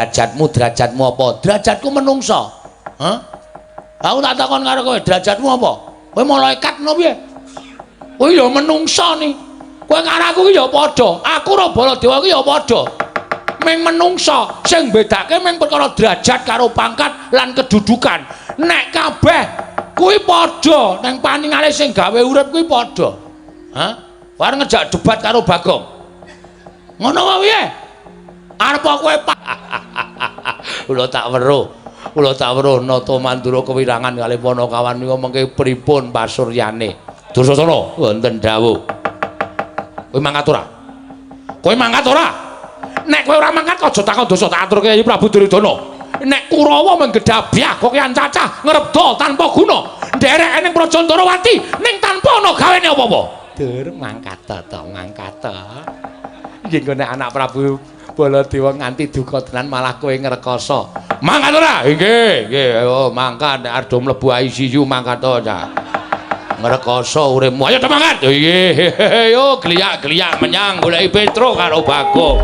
derajatmu apa? Derajatku menungso. Hah? Aku tak takon karo kowe, derajatmu apa? Kowe malaikat no piye? Kowe ya menungso ni. Kowe karo aku ki ya padha. Aku karo Baladewa ki ya padha. Meng menungso, sing bedake meng perkara derajat karo pangkat lan kedudukan. Nek kabeh kuwi padha, ning paningale sing gawe urip kuwi padha. Hah? Wareng ngejak debat karo Bagong. Ngono wae piye? Arep kowe Kula tak weruh. Kula tak weruh nata mandura kewirangan kalih Panakawan niku mengke pripun pasuryane. Dursasana wonten dawuh. Kowe mangkat ora? Kowe mangkat ora? Nek kowe ora mangkat aja takon dosa tak aturke Kyai Prabu Duryudana. Nek Kurawa menggedabyah kokean cacah ngrebda tanpa guna. Nderek ning Praja Ndarawati ning tanpa ana gawene apa-apa. Dur mangkat to, mangkat to. Nggih nek anak Prabu Baladewa nganti duka tenan malah kowe ngrekoso. Mangkat ora? Nggih, nggih. Ayo mangkat nek arep mlebu ICU mangkat to, Cak. Ngrekoso uripmu. Ayo mangkat. Nggih. Yo gliyak-gliyak menyang goleki Petro karo Bagong.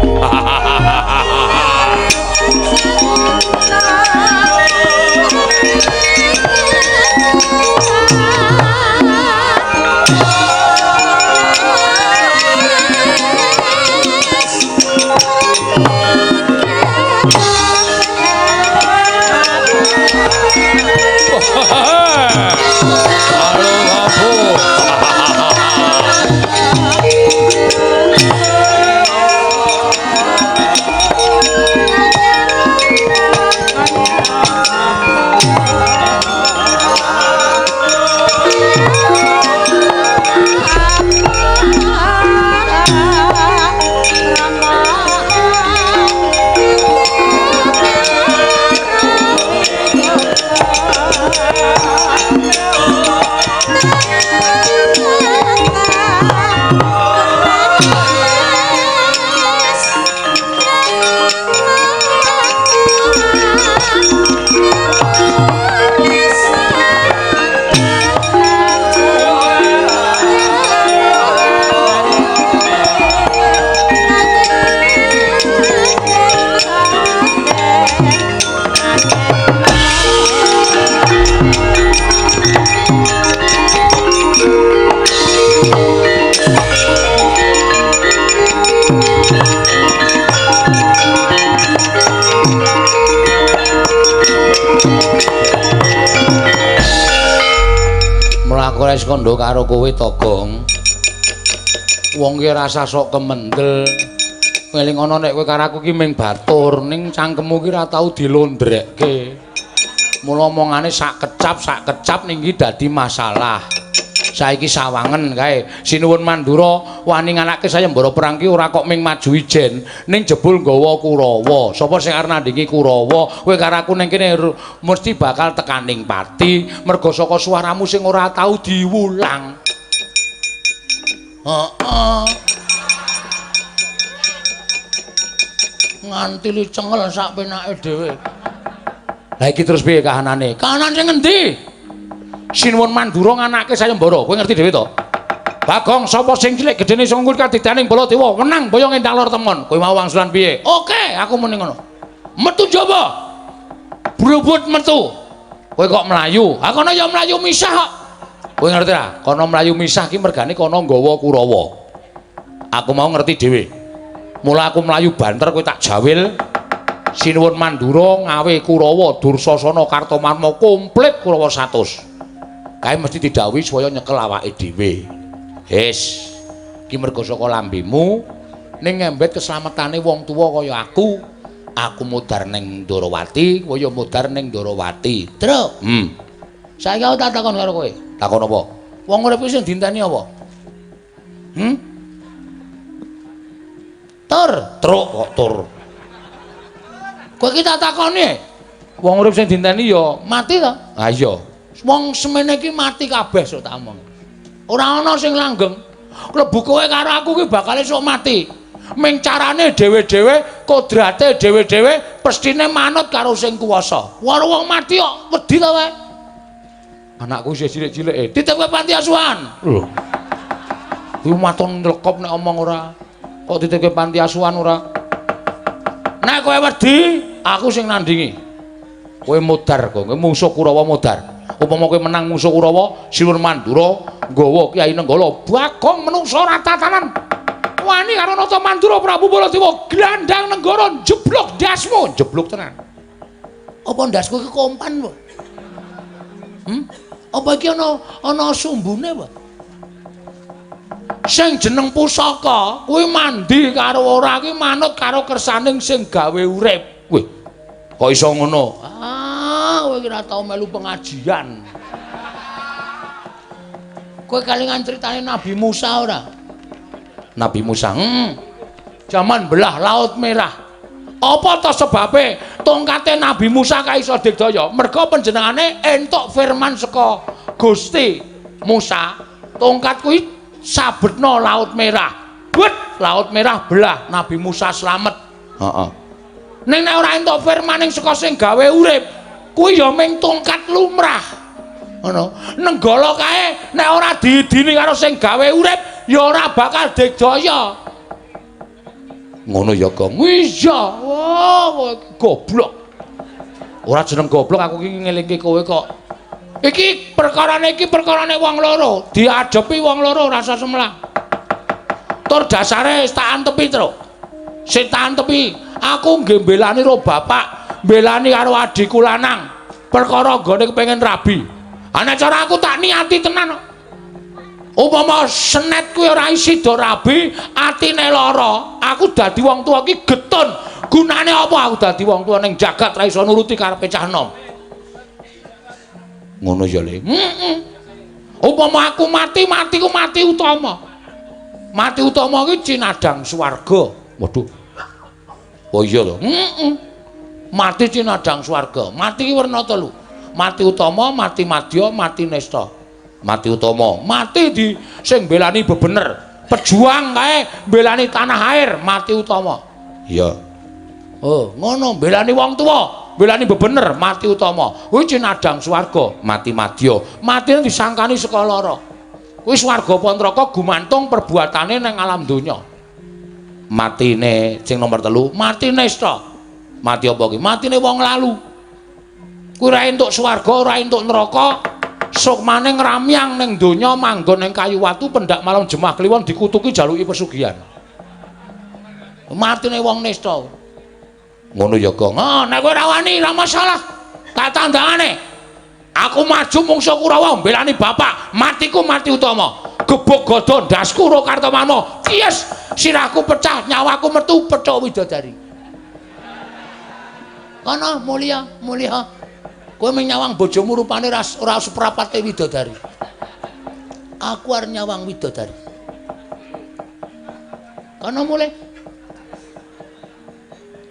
Wis kandha karo kowe to, Gong. Wong ki rasa sok kemendel. Eling ana nek kowe karo aku ki ming batur, ning cangkemmu ki ora tau dilondrekke. Mula omongane sak kecap ning ki dadi masalah. Saiki sawangen kae. Sinuwun Mandura wani nganake sayembara perang ki ora kok ming maju ijen, ning jebul nggawa Kurawa. Sapa sing arep nandingi Kurawa? Kowe karo aku ning kene mesti bakal tekaning pati merga saka suaramu sing ora tau diwulang. Heeh. Nganti li cengel sak penake dhewe. Lah iki terus piye kahanane? Kahanan sing endi? Sinuwun Mandura nganake sayembara, kowe ngerti dhewe to? Bagong sapa sing cilik gedene sing ngungkul kadidaning Baladewa, menang boyong endak lor temon. Kowe mau wangsulan piye? Oke, aku muni ngono. Metu jaba. Brubut metu. Kowe kok mlayu? Ha kono ya mlayu misah kok. Kowe ngerti ra? Kono mlayu misah ki mergane kono nggawa Kurawa. Aku mau ngerti dhewe. Mula aku mlayu banter kowe tak jawil. Sinuwun Mandura ngawe Kurawa, Dursasana, Kartomarma komplit Kurawa 100. Kae mesti didhawuhi supaya nyekel awake dhewe. Wis, iki mergo saka lambemu ning ngembet keslametane wong tuwa kaya aku. Aku mudhar ning Ndarawati, kowe ya mudhar ning Ndarawati. Truk. Saiki aku tak takon karo kowe. Takon apa? Wong urip iki sing dinteni apa? Tur, truk kok tur. Kowe iki tak takoni. Wong urip sing dinteni ya mati to? Ha iya. Wong semene iki mati kabeh sok tak omong. Ora ana sing langgeng. Klebu kowe karo aku ki bakal esuk mati. Ming carane dhewe-dhewe, kodrate dhewe-dhewe, pestine manut karo sing kuwasa. Waro wong mati kok wedi ta wae. Anakku isih cilik-cilike, titip kowe panti asuhan. Lho. Kuwi maton nglekop nek omong ora. Kok titip kowe panti asuhan ora? Nek kowe wedi, Aku sing nandingi. Kowe modar kok, kowe mungsuh Kurawa modar. Upama kowe menang mungsuh Kurawa, Silur Mandura nggawa Kyai Nenggala Bagong menungsa ora tatanan. Wani karo Nata Mandura Prabu Baladewa glandang Nenggara jeblok ndasmu, jeblok tenan. Apa ndasku iki kompan, Pak? Apa iki ana sumbune, Pak? Sing jeneng pusaka kuwi mandi karo ora iki manut karo kersaning sing gawe urip. Wih, kok iso ngono? Kowe iki ora tau melu pengajian. Kowe kalingan critane Nabi Musa ora? Nabi Musa, jaman belah Laut Merah. Apa to sebabe tongkate Nabi Musa kae iso digdaya? Merga panjenengane entuk firman saka Gusti Musa, tongkat kuwi sabetna Laut Merah. But Laut Merah belah, Nabi Musa slamet. Heeh. Ning nek ora entuk firman ning saka sing gawe urip, kuwi ya mung tongkat lumrah. Ngono. Nenggala kae nek ora diidini karo sing gawe urip, ya ora bakal digdaya. Ngono ya, Gong. Iya. Wah, goblok. Ora jeneng goblok, aku iki ngelingke kowe kok. Iki perkarane wong loro, diadepi wong loro rasa semlah. Tur dasare tak antepi, Truk. Sing tak antepi, aku nggih mbelani karo bapak, mbelani karo adikku lanang. Perkara gone kepengin rabi. Ana cara aku tak niati tenan. Upama senet kuwi ora sida rabi, atine lara, aku dadi wong tuwa iki getun. Gunane apa aku dadi wong tuwa ning jagat ra iso nuruti karepe cah nom. Ngono ya, Le. Upama aku matiku mati utama. Mati utama kuwi cinadang swarga. Waduh. Oh iya to. Mati cinadang swarga. Mati ki werna telu. Mati utama, mati madya, mati nesta. Mati utama, mati di sing belani bebener, pejuang kae belani tanah air, mati utama. Iya. Oh, ngono belani wong tuwa, belani bebener, mati utama. Kuwi cinadang swarga, mati madya. Matine disangkani saka lara. Kuwi swarga apa neraka gumantung perbuatane ning alam donya. Matine sing nomor 3, mati nesta. Mati apa ki? Matine wong lalu. Kuwi ora entuk swarga, ora entuk neraka. Sok maning ramyang ning donya manggon ning kayu watu pendak malam jemah kliwon dikutuki jaluki pesugihan. Matine wong nista. Ngono ya, Gong. Nek kowe ora wani ora masalah. Tak tandangane. Aku maju mungsuh Kurawa mbelani bapak, matiku mati utama. Gebuk gada ndasku ro Kartamama. Yes, sirahku pecah, nyawaku metu pecah widodari. Kono mulia. Kowe menyawang bojomu rupane ora seprapate widodari. Aku arep nyawang widodari. Kono mulih.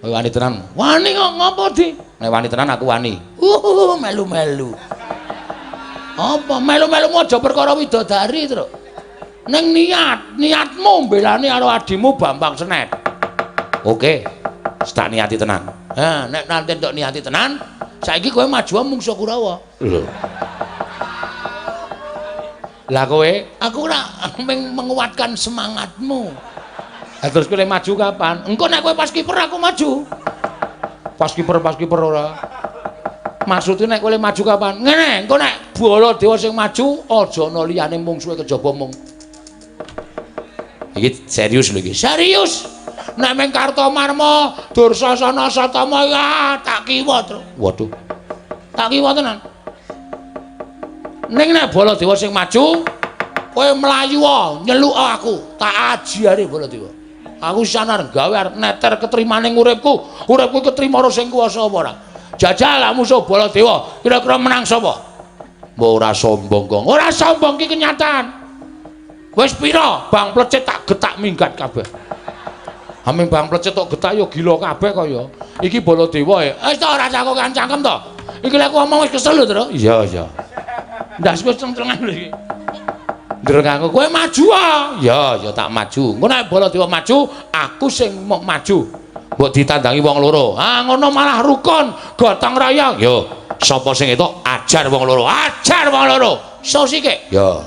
Kowe wani tenan. Wani kok ngopo, Di? Nek wani tenan aku wani. Melu-melu. Apa melu-melumu aja perkara widodari, Truk. Ning niatmu mbelani karo adimu Bambang Senet. Oke. Tak niati tenan. Nek nanti entuk niati tenan, saiki kowe maju mungsuh Kurawa. Lho. Lah kowe, aku ora menguatkan semangatmu. Lah terus kowe maju kapan? Engko nek kowe pas kiper aku maju. Pas kiper ora. Maksudnya nek kowe maju kapan? Ngene, engko nek Baladewa sing maju aja ana liyane mungsuhe kejaba mung. Iki serius lho iki. Serius. Nek meng Kartamarma, Dursasana Satama ya tak kiwa, Truk. Waduh. Tak kiwa tenan. Ning nek Baladewa sing maju, kowe mlayu nyeluk aku, tak ajiare Baladewa. Aku sanar gawe arep neter ketrimaning uripku. Uripku ketrima karo sing kuwasa apa ora? Jajal lah musuh Baladewa, kira-kira menang sapa? Mbok ora sombong, Gong. Ora sombong ki kenyataan. Wis pira bang plecet tak getak minggat kabeh. Aming bang plecet tok getak ya gila kabeh kaya. Iki Baladewa e. Wis ta ora cakokan cangkem to. Iki lek aku ngomong wis kesel lho, Tru. Iya. Ndas wis cengcengan lho iki. Ndreng aku kowe maju ah. Ya tak maju. Engko nek Baladewa maju, aku sing maju. Mbok ditandangi wong loro. Ngono malah rukun, gotong royong. Yo, sapa sing etuk ajar wong loro. Ajar wong loro. Sosike. Yo.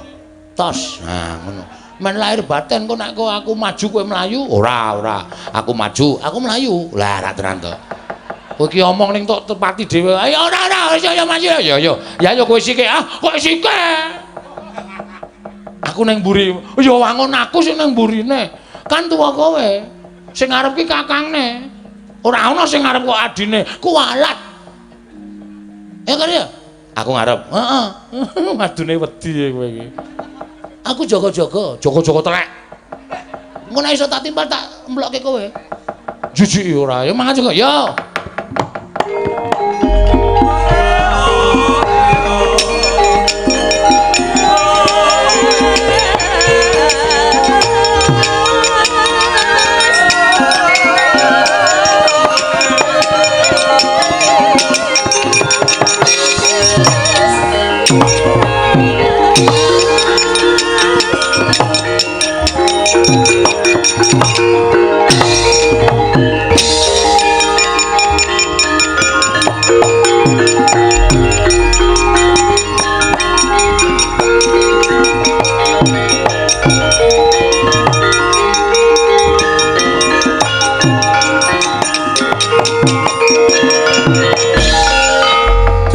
Tos. Ngono. Men lahir batin kok nek aku maju kowe mlayu ora aku maju aku mlayu lah ra tenan to Kowe iki omong ning tok tepati dhewe. Ayo ora wis ya Mas ya. Ya yo kowe sike kok sike. Aku ning mburi. Ya wangun aku sing ning mburine. Kan tuwa kowe. Sing ngarep ki kakangne. Ora ana sing ngarep kok adine. Kualat. Ya kan ya? Aku ngarep. Heeh. Madune wedi kowe iki. Aku jaga-jaga telek. Engko nek iso tak timpal tak mblokke kowe. Jijiki ora. Ya mangan juga. Ya.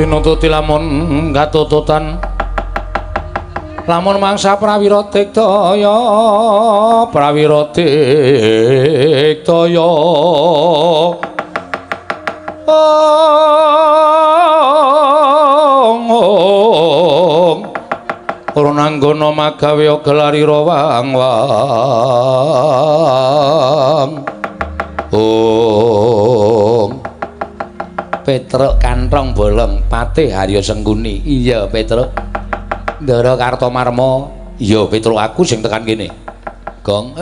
Nututi lamun katututan lamun mangsa prawira digdaya ora nanggana magawe gelarira wang-wang Petruk kanthong bolong Patih Harya Sengguni. Iya Petruk. Ndara Kartomarma. Iya Petruk aku sing tekan kene. Gong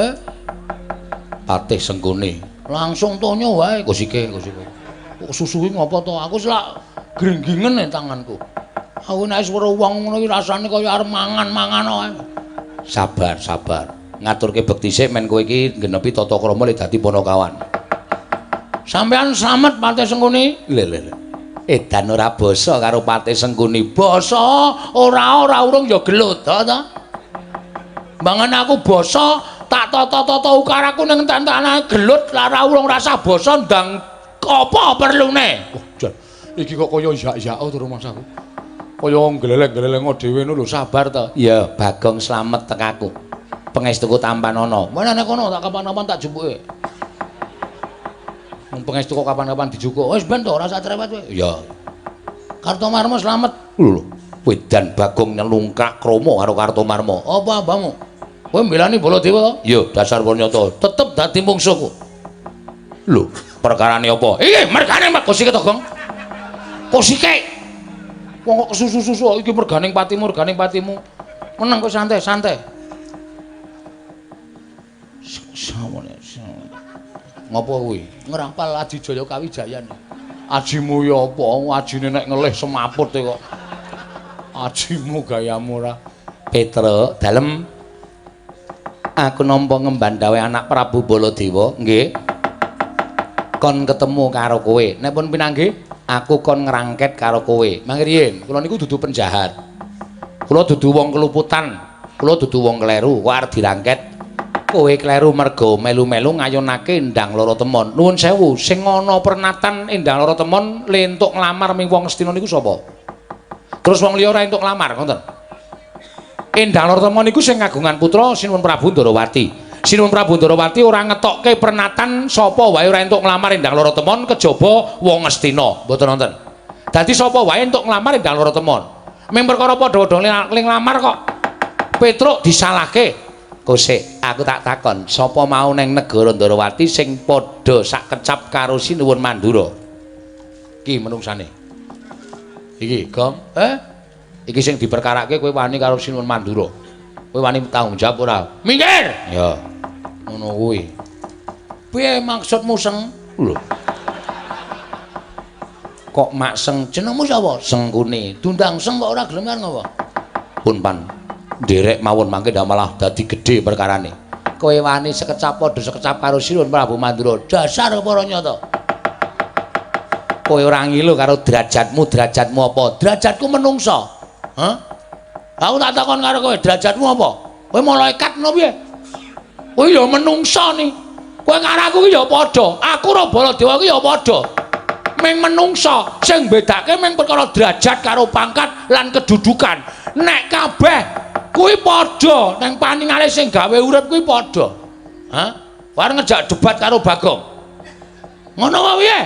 Patih Sengguni. Langsung tonyo wae kusike. Kok susuhi ngopo to? Aku selak gringgingen tanganku. Aku nek swara wong ngono iki rasane kaya arep mangan-mangan wae. Sabar. Ngaturke bekti sik men kowe iki nggenepi tata krama le dadi Panakawan. Sampeyan slamet Patih Sengguni. Lho. Edan ora basa karo Patih Sengguni. Basa ora urung ya gelut to. Bangen aku basa tak tata-tata ukaraku ning tantanane gelut lara urung rasa basa ndang apa perlune. Oh, jan. Iki kok kaya yak-yak to Mas aku. Kaya gleleng-gleleng dhewe lho sabar to. Ya Bagong slamet tekaku. Pengestuku tampanana. Menane kono tak kapan-kapan tak jumpuke. Mung pengestu kok kapan-kapan dijukuk. Wis ben to ora usah cerewet kowe. Ya. Kartomarma slamet. Lho, wedan Bagong nyelungkak krama karo Kartomarma. Apa abamu? Kowe mbelani Baladewa? Ya, dasar Wanyata tetep dadi mungsuhku. Lho, perkarane apa? Iki mergane Mak Kosike to, Gong. Kosike. Wong kok kesusu-susu iki merganing patimu. Meneng kok santai. Samone. Ngopo kuwi? Ngrampal Adijaya Kawijayan. Ajimu ya apa? Ajine nek ngelih semaput kok. Ajimu gayamu ora. Petruk, dalem aku nampa ngembandawe anak Prabu Baladewa, nggih. Kon ketemu karo kowe. Nek pun pinanggih, aku kon ngrangket karo kowe. Mangke riyen, kula niku dudu penjahat. Kula dudu wong keluputan. Kula dudu wong kleru, kok arep dirangket. Kowe kleru merga melu-melu ngayunake Endang Lorotemon. Nuwun sewu, sing ana pernatan Endang Lorotemon le entuk nglamar ming wong Astina niku sapa? Terus wong liya ora entuk nglamar, ngoten. Endang Lorotemon niku sing ngagungan putra Sinuwun Prabu Ndarawati. Sinuwun Prabu Ndarawati ora ngetokke pernatan sapa wae ora entuk nglamar Endang Lorotemon kejaba wong Astina. Mboten wonten. Dadi sapa wae entuk nglamar Endang Lorotemon. Ming perkara padha-padha nglamar kok Petruk disalahke. Kosek, aku tak takon, sapa mau neng negara Ndarawati sing padha sak kecap karo Sinuwun Mandura? Iki menungsane. Iki, Gong. Iki sing diperkarake kowe wani karo Sinuwun Mandura. Kowe wani tanggung jawab ora? Minggir. Ya. Ngono kuwi. Piye maksudmu, Seng? Lho. Kok Makseng jenengmu sapa? Sengkune. Dundang Seng kok ora gelem kan ngopo? Pun pan. Derek mawon mangke ndak malah dadi gedhe perkarane. Kowe wani sekecap padha sekecap karo Sinuwun Prabu Mandura. Dasar para nyata. Kowe ora ngilu karo derajatmu apa? Derajatku menungsa. Hah? Aku tak takon karo kowe, derajatmu apa? Kowe malaikat ngono piye? Kowe ya menungsa ni. Kowe karo aku ki ya padha. Aku karo Baladewa ki ya padha. ming menungsa sing bedake ming perkara derajat karo pangkat lan kedudukan nek kabeh kuwi padha ning paningale sing gawe urip kuwi padha wareng ngejak debat karo Bagong ngono wae piye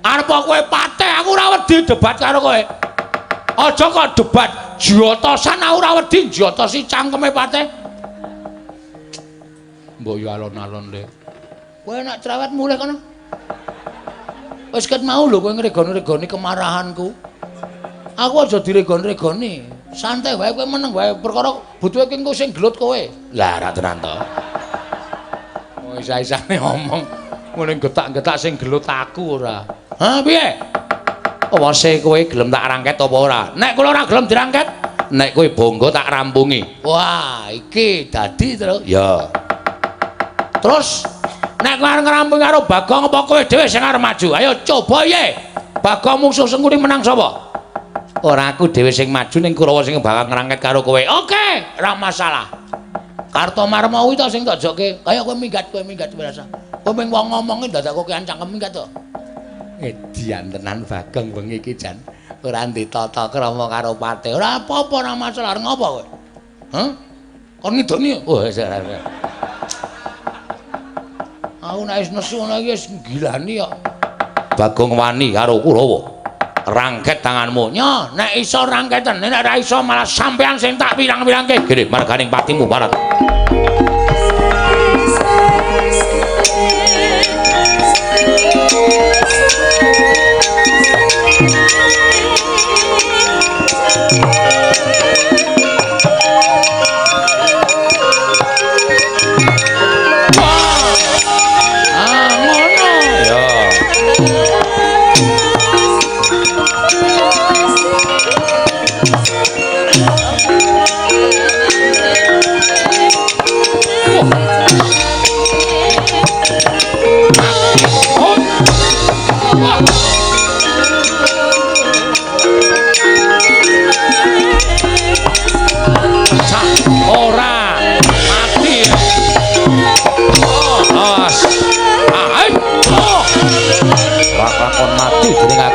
arep kowe pateh aku ora wedi debat karo kowe aja kok debat jotosan aku ora wedi jotosi cangkeme pateh mbok yo alon-alon le kowe nek cerewet mulih kono wis ket mau lho kowe ngregoni-regoni kemarahanku. Aku aja diregon-regoni. Santai wae kowe meneng wae perkara butuhe ki engko sing gelut kowe. Lah ra tenan to. Oh isa-isane ngomong ngene getak-getak sing gelut aku ora. Hah piye? Apa se kowe gelem tak rangket apa ora? Nek kula ora gelem dirangket, nek kowe bonggo tak rampungi. Wah, iki dadi terus. Ya. Terus nek kowe arep ngrampungi karo Bagong apa kowe dhewe sing arep maju? Ayo coba ye. Bagong musuh sengkuri menang sapa? Ora aku dhewe sing maju ning Kurawa sing bakal ngrangket karo kowe. Oke, ora masalah. Kartomarma kuwi to sing tak jokke. Ayo kowe minggat biasa. Kowe ming wong ngomongi dadak kowe ancang minggat to. Edian tenan Bagong wengi iki jan. Ora ditata krama karo pate. Ora apa-apa ora masalah. Ngopo kowe? Hah? Kon ngidoni? Oh, ora. Aku nek wis nesu ngono iki wis gilani kok. Bagong wani karo Kurawa. Rangket tanganmu. Nyo, nek iso rangketen, nek ora iso malah sampean sing tak pirang-pirangke. Gede marganing patimu barat.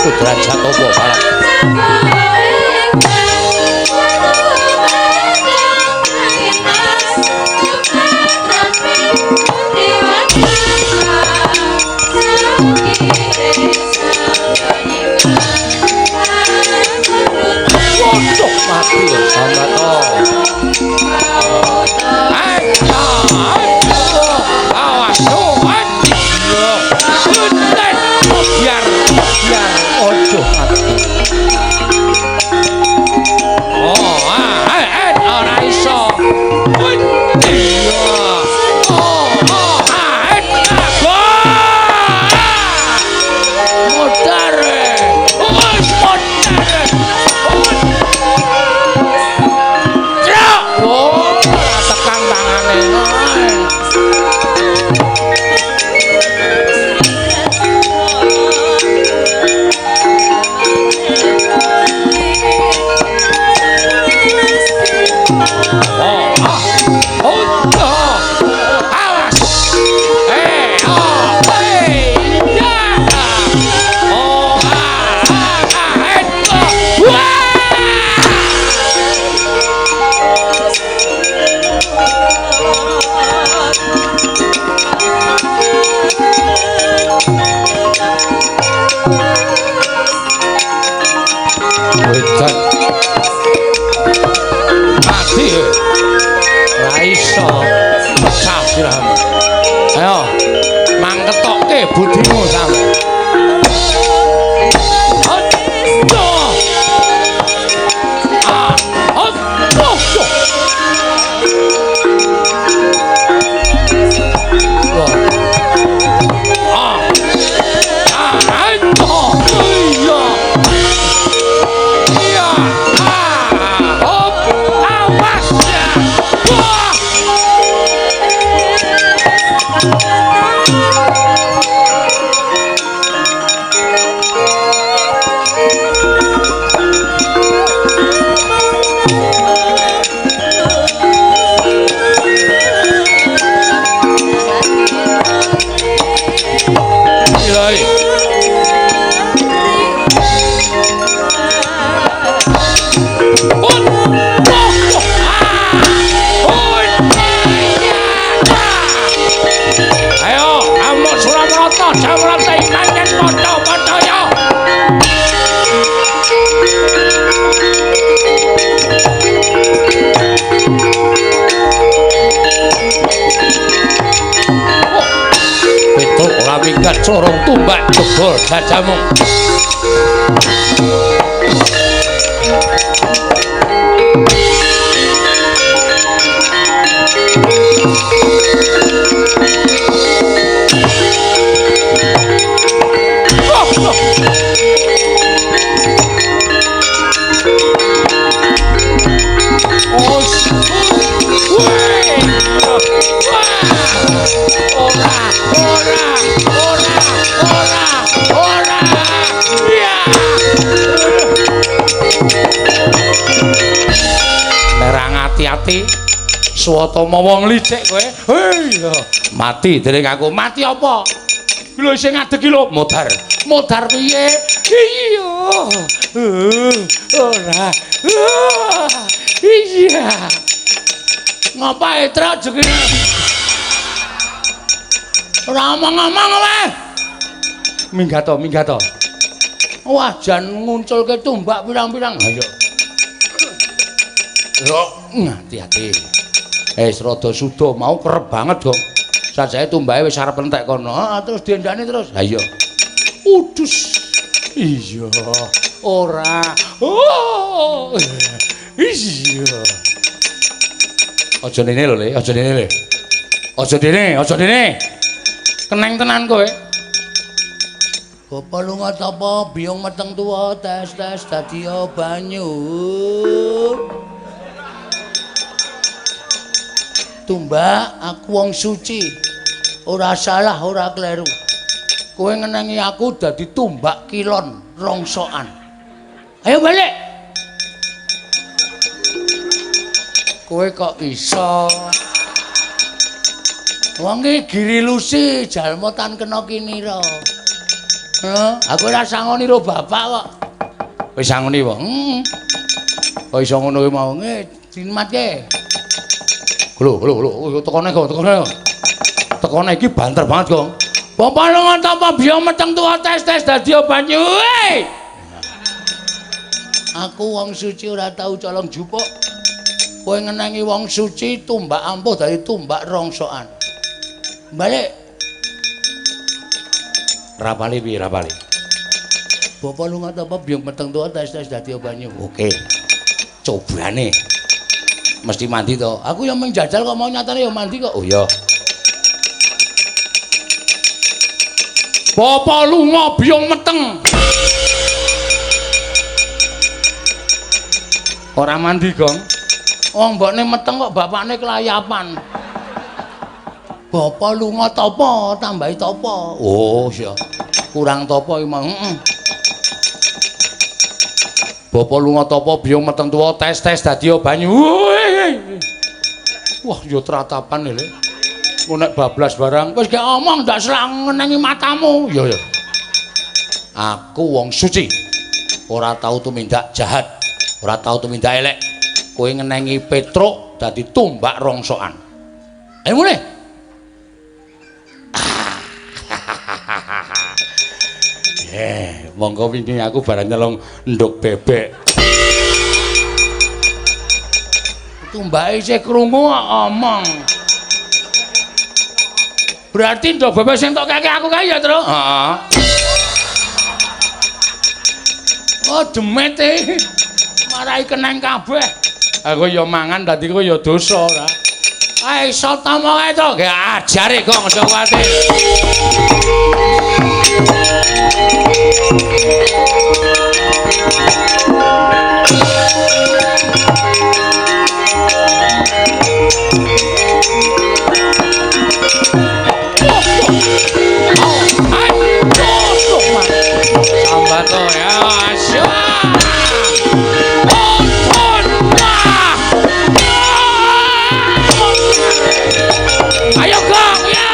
Derajat opo balap Waduh mati sama to awas biar ojo mati Sorong tumbak jebol jajamu. Hati-hati Swatama wong licik kowe. Hei, mati dening aku. Mati apa? Lho sing ngadeg iki lho modar. Modar piye? Iya. Ora. Iya. Ngapain tra jekine? Ora omong-omong kowe. Minggat to. Wah, jan ngunculke tumbak pirang-pirang. Ayo. Yo, hati-hati. Rada suda mau kerep banget, Gong. Sajae tumbake wis arep entek kono. Terus diendani terus. Ha iya. Udus. Iya. Ora. Oh. Iya. Aja dene lho, Le. Aja dene. Keneng tenan kowe. Bapak lunga tapa biyong meteng tuwa tes dadi banyu. Tumbak aku wong suci. Ora salah, ora kleru. Kowe ngenengi aku dadi tumbak kilon rongsokan. Ayo balik. Kowe kok iso? Wong iki giri lusi jalma tan kena kinira. Aku ora sangoni karo bapak kok. Wis sangoni wae. Kok iso ngono kuwi mau dimatke. Lho, tekone iki banter banget, Gong. Bapak lunga tanpa biyong meteng tuwa tes dadi banyu. Aku wong suci ora tau colong jupuk. Kowe ngenengi wong suci tumbak ampuh dadi tumbak rongsokan. Balik. Rapali piye rapali? Bapak lunga tanpa biyong meteng tuwa tes dadi banyu. Oke. Cobane. Mesti mandi to. Aku yang menjajal kok mau nyatane ya mandi kok. Oh iya. Bapak lunga biyong meteng. Ora mandi, Gong. Wong mbokne meteng kok bapakne kelayapan. Bapak lunga tapa, tambahi tapa. Oh iya. Kurang tapa iki mau. Bapak lunga tapa biyong meteng tuwa tes dadi banyu. Wah, yo tratapan lho. Ku nek bablas barang wis gek omong ndak selang ngenengi matamu. Yo. Aku wong suci. Ora tau tumindak jahat, ora tau tumindak elek. Kowe ngenengi Petruk dadi tumbak rongsokan. Ayo mulai. Monggo wingi aku bareng nyelong nduk bebek. Tumbake isih krungu omong. Berarti nduk bebek sing tok kakek aku kae ya, Tru? Heeh. Oh, demet e. Marai keneng kabeh. Aku ya mangan dadi kowe ya dosa ora. Ae iso tomo kae to, ge ajare kok aja kuwatir. Sambato ya, asyik. Ayo Gong, yo.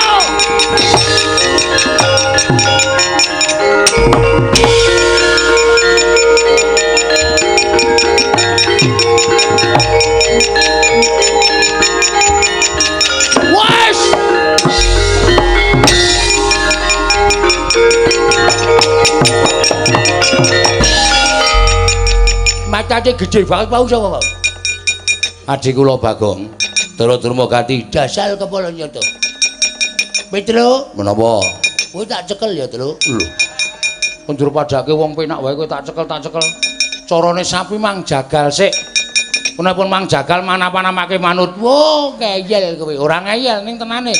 Wes. Macate gede banget mau sapa, Pak? Adik kula Bagong. Turu-turu ganti dasal kepala nyoto. Petro, menapa? Kowe tak cekel ya, Tru. Lho. Kondur padake wong penak wae kowe tak cekel. Carane sapi mang jagal sik. Punapun mang jagal manapa-namake manut. Wo, ngeyel kowe. Ora ngeyel ning tenane.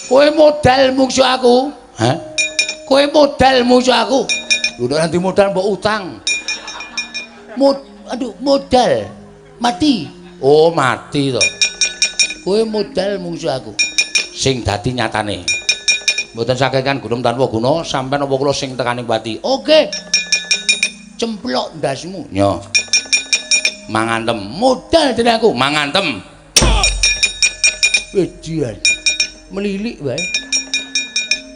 Kowe modal mungsu aku. Hah? Kowe modal mungsu aku. Lho nek nanti modal mbok utang. Modal. Mati. Oh, mati to. Kowe modal mungsu aku. Sing dadi nyatane. Mboten sakekan gunung tanpa guna, sampean apa kula sing tekaning pati. Oke. Cemplok ndasmu. Yo. Mangantem. Modal dene aku, mangantem. Wedian. Melilik wae.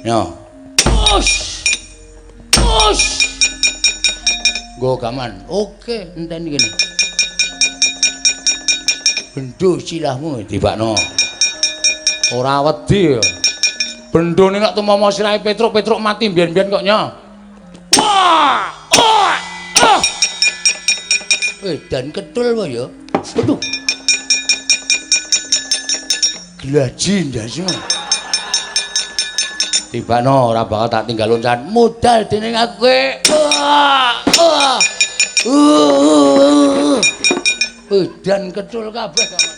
Yo. Push. Go gaman. Oke, enteni kene. Bendho silahmu dibakno. Ora wedi ya. Bendone nek tumomo sirahe Petruk mati mbiyen-mbiyen kok nya. Wah! Dan ketul wae ya. Aduh. Glaji ndasmu. Tibano ora bakal tak tinggal loncan. Modal dening aku kowe. Dan ketul kabeh kawan.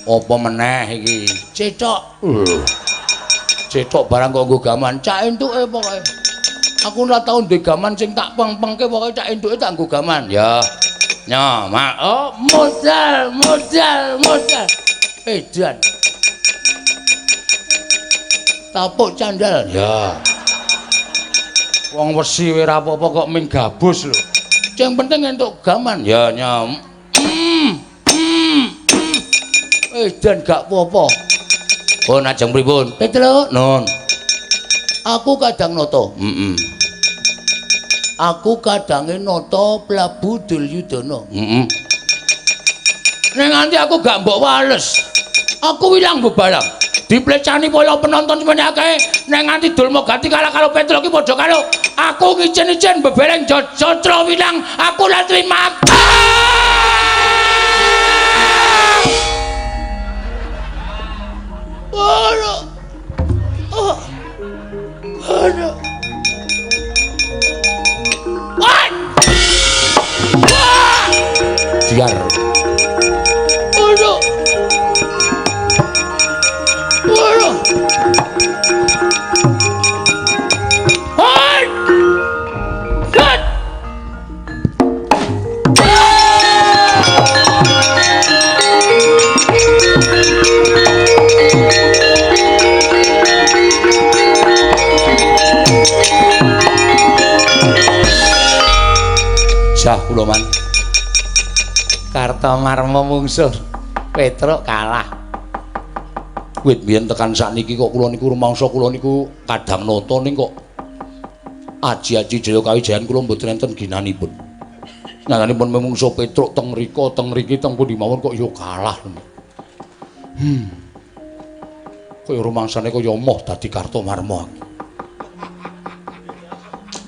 Apa meneh iki? Cecok. Cecok barang kok nggo gaman. Cak entuke pokoke. Aku ora tau ndek gaman sing tak peng-pengke pokoke cak entuke tak nggo gaman. Ya. Nya, modal. Edan. Tapuk candal. Ya. Wong wesi wae ora apa-apa kok ming gabus lho. Sing penting entuk gaman. Ya, nya. Dan gak apa-apa. Oh, najeng pripun? Petruk, nun. Aku kadang noto. Aku kadange noto Prabu Duryudana. Ning nganti aku gak mbok wales. Aku wilang bebalang. Diplecani kaya penonton semene akeh. Ning nganti Dulma Gati kalah karo Petruk ki padha karo aku ngicen-icen bebeleng Jatra wilang. Aku lan terima. Aduh. Biar. Aduh. Hai. Cut. Jah kula man. Kartamarma mungsuh Petruk kalah. Wit biyen tekan sakniki kok kula niku rumangsa kula niku kadang nata ning kok aji-aji Jaya Kawijayan kula mboten enten ginanipun. Nyanganipun mungsuh Petruk teng mriko teng mriki teng pundi mawon kok ya kalah. Kaya rumangsane kaya moh dadi Kartamarma.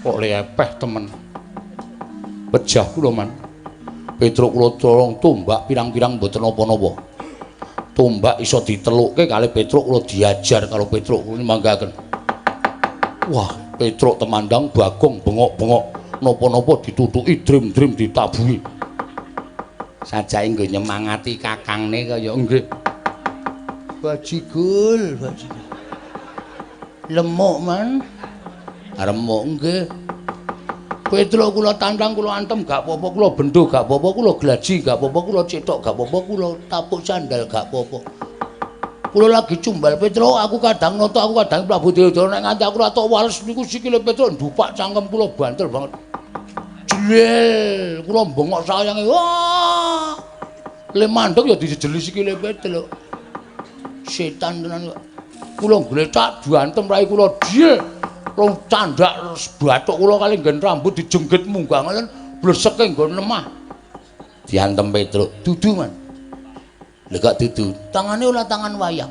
Kok lepeh temen. Pejah kula man. Petruk kula tolong tombak pirang-pirang mboten napa-napa. Tombak iso ditelukke kali Petruk kula diajar karo Petruk kula manggaken. Wah, Petruk temandang Bagong bengok-bengok napa-napa ditutuki drim-drim ditabuhi. Sajake nggo nyemangati kakangne kaya nggih. Bajigul. Lemuk man. Remuk nggih. Petruk kula tantang kula antem gak apa-apa, kula bendho gak apa-apa, kula glaji gak apa-apa, kula cetok gak apa-apa, kula tapuk sandal gak apa-apa. Kula lagi cumbal Petruk, aku kadang noto, aku kadang Prabu Duryudana nek nganti aku ora tok wales niku sikile Petruk ndupak cangkem kula bantel banget. Jel, kula bengok sayange. Wah! Le mandeg ya dijejeli sikile Petruk. Setan tenan kok. Kula gletak diantem rai kula jel. Rong candak bathuk kula kali nggen rambut dijenggit munggah ngoten bleseke nggon lemah. Diantem Petruk, dudu man. Lha kok dudu? Tangane ora tangan wayang.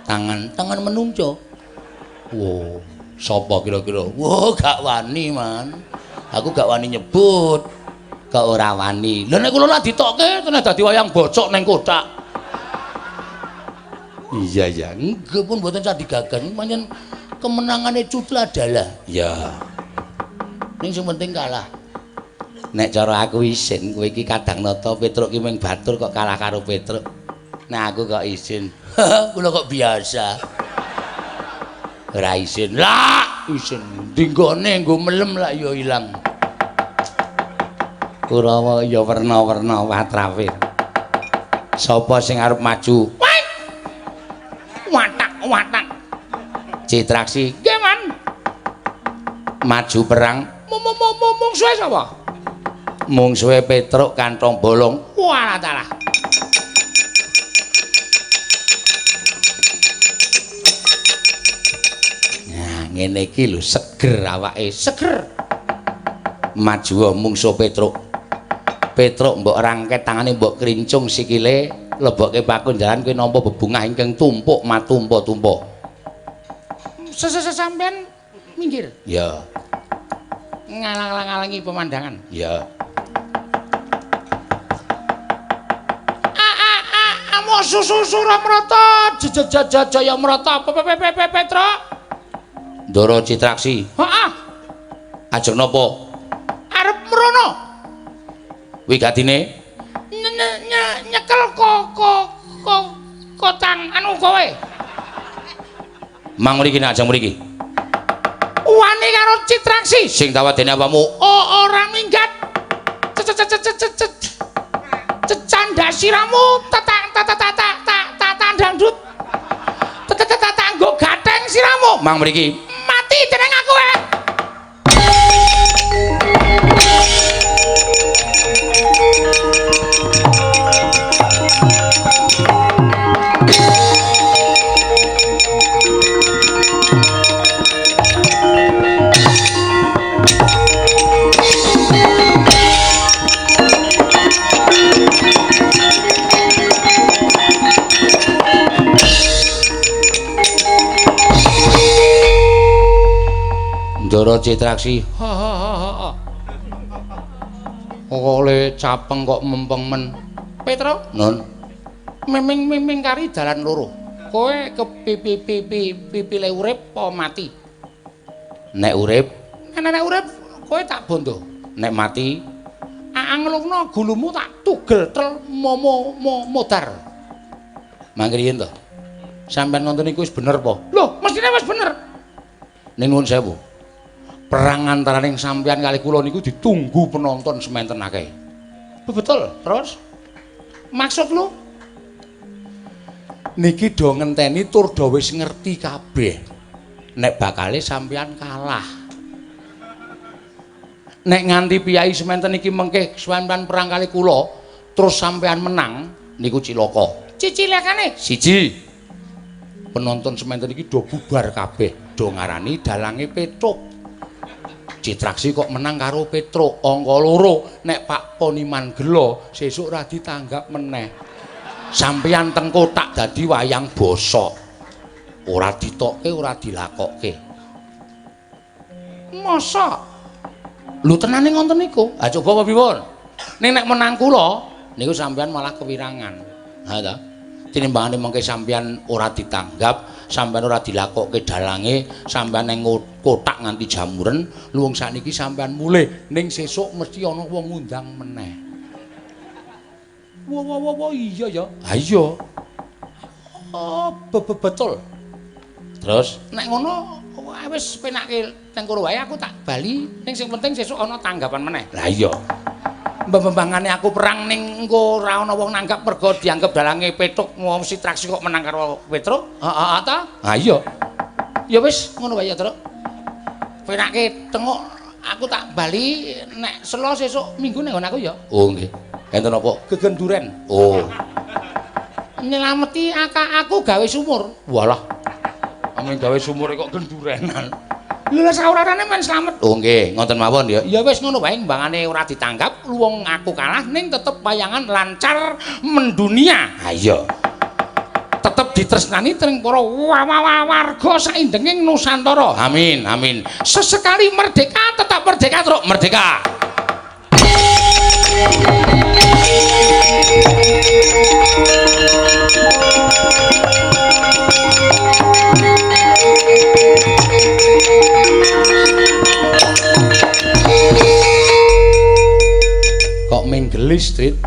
Tangan menungso. Wo, sapa kira-kira? Wo, gak wani man. Aku gak wani nyebut. kok ora wani. Lha nek kula lak ditokke tenan dadi wayang bocok ning kotak. Iya ya, nggih pun mboten cah digagan pancen kemenangane Cutla adalah ya. Ning sing penting kalah. Nek cara aku isin kowe iki kadang nata Petruk ki mung batur kok kalah karo Petruk. Nek aku kok isin. Kula kok biasa. Ora isin. Lah, isin dinggone nggo melem lak ya ilang. Kurawa ya werna-werna watrawe. Sapa sing arep maju? Watak. Citraksi. Nggih, Man. Maju perang. Mungsuhe sapa? Mungsuhe Petruk kantong bolong. Walah talah. Nah, ngene iki lho seger awake, seger. Maju mungsuh Petruk. Petruk mbok rangket tangane mbok krincung sikile, lebokke pakunjaran kowe nampa bebungah ingkang tumpuk matumpa-tumpa. Sampeyan minggir. Ya. Ngalang-alangi pemandangan. Ya. Amo susu Suramrata, jaya Mrata, Petruk. Ndara Citraksi. Heeh. Ajeng napa? Arep mrono. Wigatine nyekel kotang anu kowe. Mang mriki nek ajeng mriki. Wani karo Citraksi sing tawadene apamu? Ora minggat. Cecanda siramu tata dangdut. Tata nggo gatheng siramu. Mang mriki. Mati dening aku wae. Ndara Citraksi. Oleh capeng kok mempeng men. Petruk? Nun. Miming kari dalan loro. Kowe kepipile urip apa mati? Nek urip? Nek urip kowe tak bondo. Nek mati? Angelungna gulumu tak tugel trel modar. Mangke yen to. Sampeyan ngoten iku wis bener apa? Lho, mestine wis bener. Ning nuwun sewu. Perang antaraning sampeyan kali kula niku ditunggu penonton sementen akeh. Betul, terus? Maksud lu? Niki do ngenteni tur do wis ngerti kabeh. Nek bakale sampeyan kalah. Nek nganti piyai sementen iki mengke sampeyan perang kali kula terus sampeyan menang niku cilaka. Cicilakane? Siji. Penonton sementen iki do bubar kabeh, do ngarani dalange Petruk. Citraksi kok menang karo Petruk angka 2. Nek Pak Poniman gelo sesuk ora ditanggap meneh. Sampeyan teng kotak dadi wayang bosok. Ora ditokke, ora dilakokke. Mosok? Lho tenane ngoten niku. Ha coba apa piwun? Ning nek menang kula niku sampeyan malah kewirangan. Ha ta? Tinimbangane mengke sampeyan ora ditanggap, sampeyan ora dilakokke dalange, sampeyan ning kotak nganti jamuren, luwung sakniki sampeyan mulih, ning sesuk mesti ana wong ngundang meneh. Wo iya ya. Ha iya. Oh, betul. Terus nek ngono wis penake teng kono wae aku tak bali, ning sing penting sesuk ana tanggapan meneh. Lah iya. Mbembangane aku perang ning engko ora ana wong nanggap mergo dianggep dalange Petruk wong Citraksi kok menang karo Petruk. Heeh ta? Ha iya. Ya wis ngono wae ya, Truk. Penake tengok aku tak bali nek selo sesuk minggu ning aku ya. Oh nggih. Enten apa? Gegen duren. Oh. Nyelameti aku gawe sumur. Walah. Amin gawe sumur kok gendurenan. Lha saurarane men slamet. Oh nggih, ngoten mawon ya. Ya wis ngono wae, mbangane ora ditanggap, luwung aku kalah ning tetep wayangan lancar mendunia. Ha iya. Tetep ditresnani teng para warga saindenging Nusantara. Amin, amin. Sesekali merdeka tetap merdeka, Truk, merdeka. Kok menggelis, Street?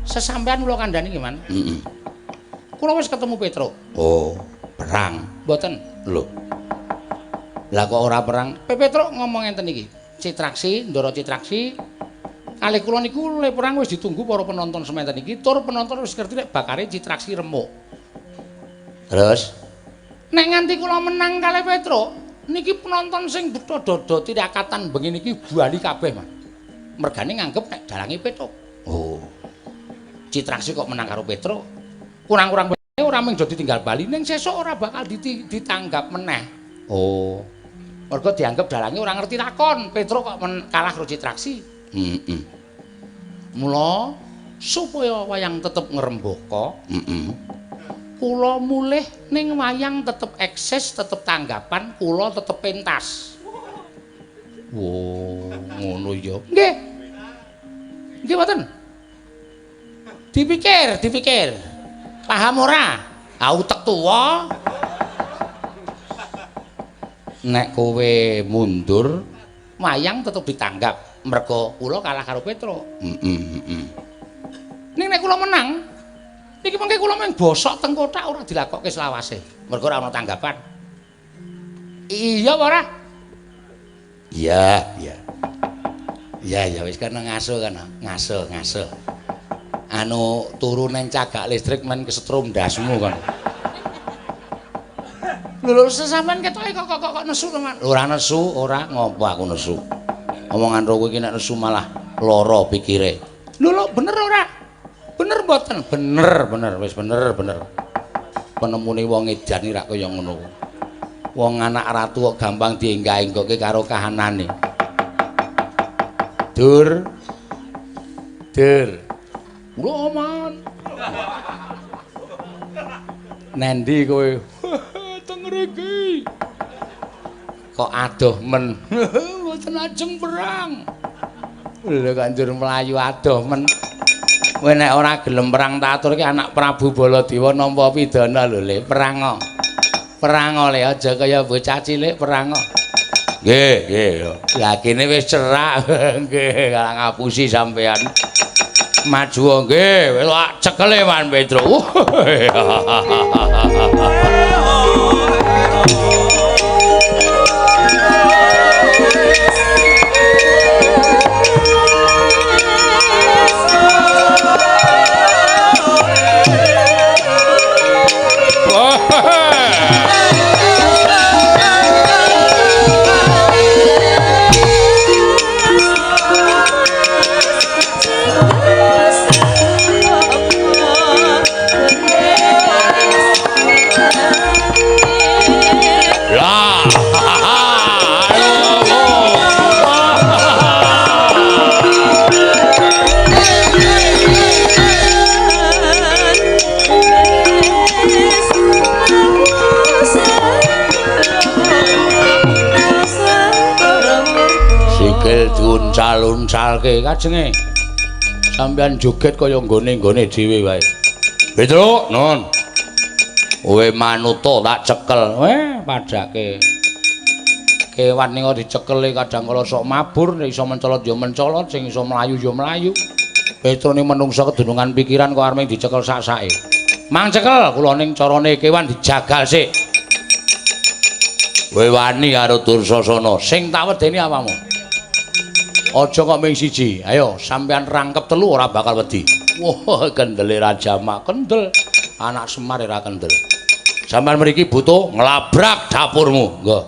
Sesampean kula kandhani ki, Man. Heeh. Kula wis ketemu Petro. Oh, perang. Mboten. Lho. Lah kok ora perang? Petro ngomong ngenten iki. Citraksi, Ndara Citraksi. Kalih kula niku le perang wis ditunggu para penonton sementen iki. Tur penonton wis ngerti nek bakare Citraksi remuk. Terus nek nganti kula menang kalih Petro, niki penonton sing butha dada tirakatan bengi niki bali kabeh, Mas. Mergane nganggep nek dalange Petro. Oh. Citraksi kok menang karo Petro. Kurang-kurang ora mung dadi tinggal bali ning sesuk ora bakal ditanggap meneh. Oh. Mergo dianggep dalange ora ngerti lakon. Petro kok kalah karo Citraksi. Heeh. Mula supaya wayang tetep ngrembaka, kula mulih ning wayang tetep eksis, tetep tanggapan, kula tetep pentas. Wo, ngono ya. Nggih. Nggih mboten. Dipikir. Paham ora? Utek tuwa. Nek kowe mundur, wayang tetep ditanggap. Mergo kula kalah karo Petro. Ning nek kula menang, niki mengke kula mung bosok teng kothak ora dilakokke selawase. Mergo ora ana tanggapan. Iya apa ora? Iya. Ya wis kana ngaso kana. Ngaso. Anu turu ning cagak listrik men kesetrum ndasmu kon. Lho sesampean ketoke kok nesu to, Man? Ora nesu, ora ngopo aku nesu. Omongan ro kowe iki nek nesu malah lara pikire. Lho bener ora? Bener mboten? Bener, wis bener. Penemune wong edan iki rak kaya ngono. Wong anak ratu kok gampang dienggah-enggoke karo kahanane. Dur. Lho, Man. Nendi kowe? Teng mriki. Kok adoh men. Mboten ajeng perang. Lho kok njur mlayu adoh men. Kowe nek ora gelem perang tak aturke anak Prabu Baladewa nampa pidana lho Le, perang. Perang Le aja kaya bocah cilik perang. Nggih. Lah kene wis cerak. Nggih, kala ngapusi sampean. Maju nggih, wis cekele Man Petro. Calun-calke kajenge sampean joget kaya nggone-nggone dhewe wae. Petro, nun. Kowe manuta tak cekel. Padake. Kewan ning dicekeli kadang kala sok mabur, nek iso mencolot ya mencolot, sing iso mlayu ya mlayu. Petro ni menungsa kedunungan pikiran kok arep dicekel sak-sake. Mang cekel kula ning carane kewan dijagal sik. Kowe wani karo Dursasana, sing tak wedeni apamu? Aja kok ming siji. Ayo sampean rangkep telu ora bakal wedi. Wah, kendele Raja Mak kendel. Anak Semar ora kendel. Sampean mriki butuh nglabrak dapurmu. Nggo.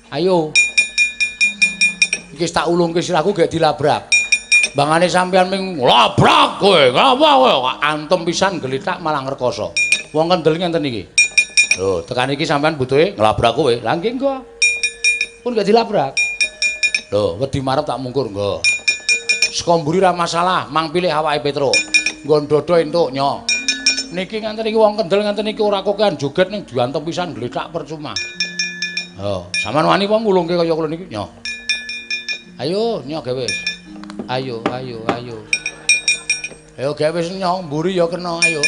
Ayo. Iki tak ulungke sirahku gek dilabrak. Bangane sampean ming nglabrak kowe. Ngapa kowe antem pisan glithak malah ngrekoso. Wong kendel ngenten iki. Lho, tekan iki sampean butuhe nglabrak kowe. Lah nggih nggo. Pun gak dilabrak. Lho, wedi marep tak mungkur nggo. Saka mburi ra masalah, mang pilih awake Petro. Nggon dodo entuk nyo. Niki nganten iki wong kendel nganten iki ora kokean joget ning diantem pisan glethak percuma. Oh, sampean wani wong ngulungke kaya kula niki nyo. Ayo nyok gawe wis. Ayo. Ayo gawe wis nyok mburi ya kena ayo.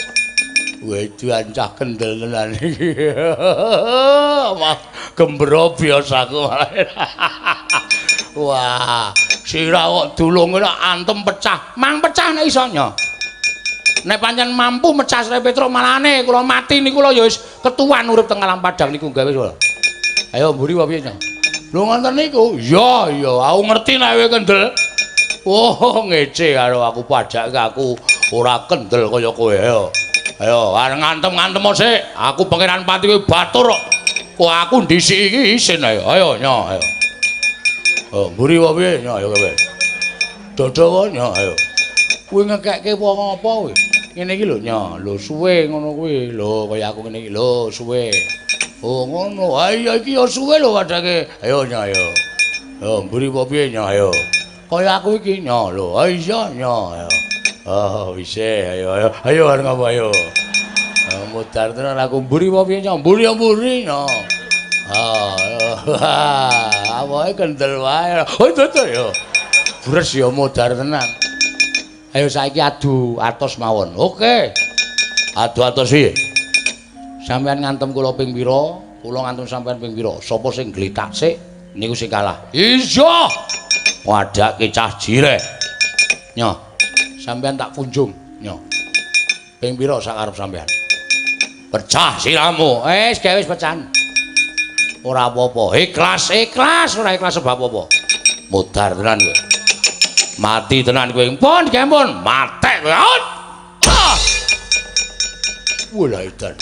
Wedan cah kendel tenan iki. Wah, gembro biasaku. Wah, sira kok dulung kok antem pecah. Mang pecah nek iso nyok. Nek pancen mampu mecah Sri Petruk malane kula mati niku lho ya wis ketuan urip teng alam padang niku gawe wis. Ayo mburi wae piye nyok. Lho ngoten niku. Iya, aku ngerti nek kowe kendel. Oh, ngece karo aku pajak aku ora kendel kaya kowe. Ayo, areng ngantem-ngantem sik. Aku pangeran Pati kowe batur kok. Kok aku ndhisik iki isin ayo. Ayo, nyok, ayo. Oh, mburi wae piye nyok ayo kowe. Dodo wae nyok ayo. Kowe ngekekke wong apa kowe? Ngene iki lho nyok, lho suwe ngono kuwi. Lho kaya aku ngene iki lho suwe. Oh ngono. Ha iya iki ya suwe lho kadake. Ayo nyok ayo. Oh, mburi wae piye nyok ayo. Kaya aku iki nyok lho. Ha iya nyok ayo. Oh, wis ayo. Ayo areng apa ayo. Mutar tenan aku mburi wae piye nyok. Mburi ya mburi nyok. Awake kendel wae. Oh, dodo ya. Bres ya mudar tenan. Ayo saiki adu atos mawon. Oke. Adu atos piye? Sampeyan ngantem kula ping pira? Kula ngantem sampeyan ping pira? Sapa sing glithak sik niku sing kalah. Iya. Wadake cah jireh. Nyo. Sampeyan tak kunjung, nyo. Ping pira sak arep sampeyan? Pecah siramu. Wis gawe wis pecahan. Ora apa-apa. Ikhlas, ora ikhlas sebab apa. Mudar tenan kowe. Mati tenan kowe. Pun, mati kowe. Wah, edan.